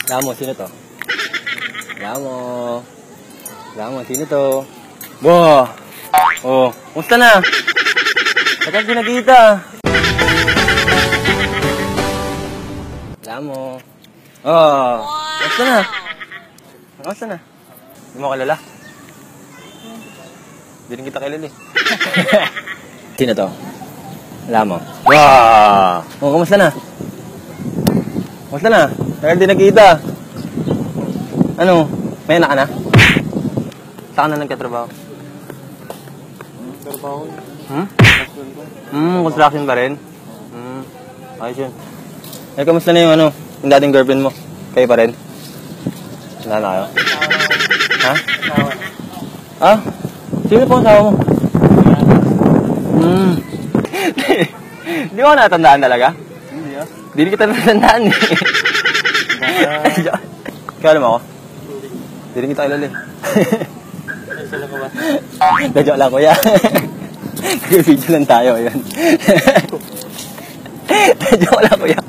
Lamo, sino to? Lamo, sino to? Wow! Oh, kumusta na? Ba't di nakita? Lamo. Oh, kumusta na? Kumusta na? Hindi mo kilala? Hindi rin kita kilala eh. Sino to? Lamo. Wow! Oh, kumusta na? Kumusta na? Tagal di nakita. Ano? May anak ka na? Saan ka na nagkatrabaho? Trabaho. Construction ba rin? Ayos yun. Eh, kamusta na yung yung dating girlfriend mo? Kayo pa rin? Wala na kayo? Ha? Ah? Sino po ang asawa mo? Hindi mo natandaan talaga? Hindi ah. Hindi kita natandaan eh. Kaya alam ako? Hindi rin kita kilala eh. Sila ka ba? Joke lang kuya. Nag-video lang tayo, yun. Joke lang kuya.